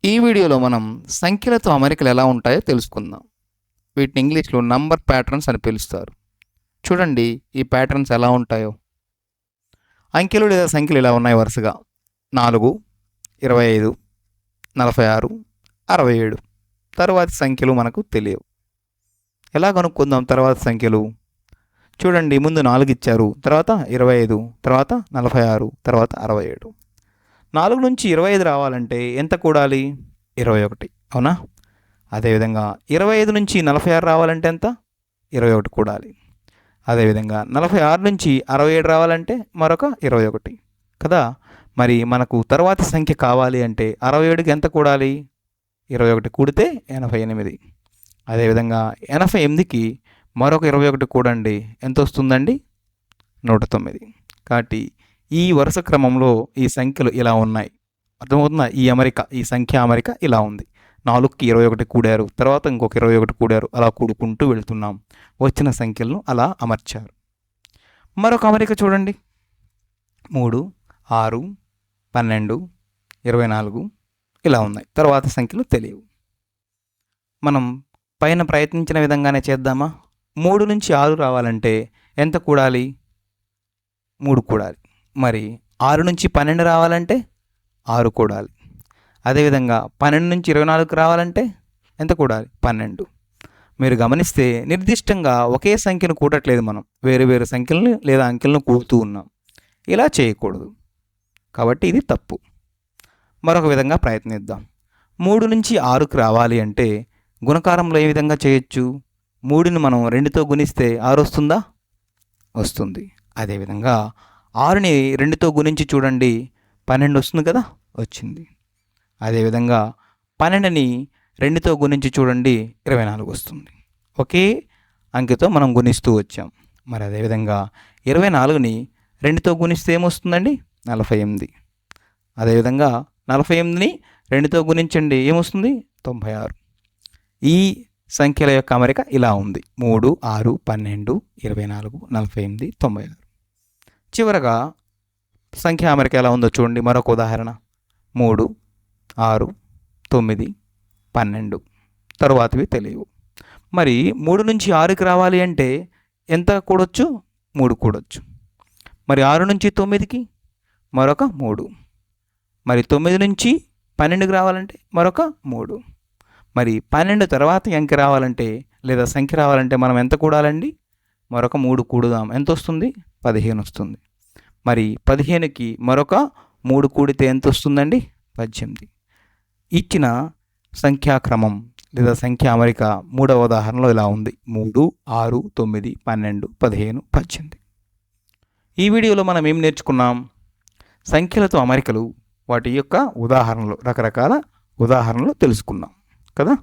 ఈ వీడియోలో మనం సంఖ్యలతో అమరికలు ఎలా ఉంటాయో తెలుసుకుందాం. వీటిని ఇంగ్లీష్లో నంబర్ ప్యాటర్న్స్ అని పిలుస్తారు. చూడండి ఈ ప్యాటర్న్స్ ఎలా ఉంటాయో. అంకెలు లేదా సంఖ్యలు ఇలా ఉన్నాయి వరుసగా 4, 25, 46, 67. తర్వాతి సంఖ్యలు మనకు తెలియవు. ఎలా కనుక్కుందాం తర్వాత సంఖ్యలు? చూడండి ముందు 4 ఇచ్చారు, తర్వాత 25, తర్వాత 46, తర్వాత 67. 4 నుంచి 25 రావాలంటే ఎంత కూడాలి? 21, అవునా? అదేవిధంగా 25 నుంచి 46 రావాలంటే ఎంత? 21 కూడాలి. అదేవిధంగా 46 నుంచి 67 రావాలంటే మరొక 21 కదా. మరి మనకు తర్వాతి సంఖ్య కావాలి అంటే 67కి ఎంత కూడాలి? 21 కూడితే 88. అదేవిధంగా 88కి మరొక 21 కూడండి, ఎంత వస్తుందండి? 109. కాబట్టి ఈ వరుస క్రమంలో ఈ సంఖ్యలు ఇలా ఉన్నాయి. అర్థమవుతుందా? ఈ సంఖ్య అమరిక ఇలా ఉంది. 4కి 21 కూడారు, తర్వాత ఇంకొక 21 కూడారు, అలా కూడుకుంటూ వెళ్తున్నాం. వచ్చిన సంఖ్యలను అలా అమర్చారు. మరొక అమరిక చూడండి. 3, 6, 12, 24 ఇలా ఉన్నాయి. తర్వాత సంఖ్యలు తెలియవు. మనం పైన ప్రయత్నించిన విధంగానే చేద్దామా? 3 నుంచి 6 రావాలంటే ఎంత కూడాలి? 3 కూడాలి. మరి 6 నుంచి 12 రావాలంటే 6 కూడాలి. అదేవిధంగా 12 నుంచి 24 రావాలంటే ఎంత కూడాలి? 12. మీరు గమనిస్తే నిర్దిష్టంగా ఒకే సంఖ్యను కూడట్లేదు, మనం వేరు వేరు సంఖ్యలను లేదా అంకెలను కూడుతూ ఉన్నాం. ఇలా చేయకూడదు, కాబట్టి ఇది తప్పు. మరొక విధంగా ప్రయత్నిద్దాం. 3 నుంచి 6కి రావాలి అంటే గుణకారంలో ఏ విధంగా చేయొచ్చు? 3ని మనం 2తో గుణిస్తే 6 వస్తుందా? వస్తుంది. అదేవిధంగా 6ని 2తో గుణించి చూడండి, 12 వస్తుంది కదా, వచ్చింది. అదేవిధంగా 12ని 2తో గుణించి చూడండి, 24 వస్తుంది. ఒకే అంకెతో మనం గుణిస్తూ వచ్చాం. మరి అదేవిధంగా 24ని 2తో గుణిస్తే ఏమొస్తుందండి? 48. అదేవిధంగా 48ని 2తో గుణించండి, ఏమొస్తుంది? 96. ఈ సంఖ్యల యొక్క అమరిక ఇలా ఉంది. 3, 6, 12, 24, 48, 96. చివరగా సంఖ్య అమరిక ఎలా ఉందో చూడండి. మరొక ఉదాహరణ. 3, 6, 9, 12 తరువాతవి తెలియవు. మరి 3 నుంచి 6కి రావాలి అంటే ఎంత కూడొచ్చు? 3 కూడొచ్చు. మరి 6 నుంచి 9కి మరొక 3. మరి 9 నుంచి 12కి రావాలంటే మరొక 3. మరి 12 తర్వాత అంకె రావాలంటే లేదా సంఖ్య రావాలంటే మనం ఎంత కూడాలండి? మరొక 3 కూడుదాం. ఎంత వస్తుంది? 15 వస్తుంది. మరి 15కి మరొక 3 కూడితే ఎంత వస్తుందండి? 18. ఇచ్చిన సంఖ్యాక్రమం లేదా సంఖ్య అమరిక మూడవ ఉదాహరణలో ఇలా ఉంది. 3, 6, 9, 12, 15, 18. ఈ వీడియోలో మనం ఏం నేర్చుకున్నాం? సంఖ్యలతో అమరికలు, వాటి యొక్క ఉదాహరణలు, రకరకాల ఉదాహరణలు తెలుసుకున్నాం కదా.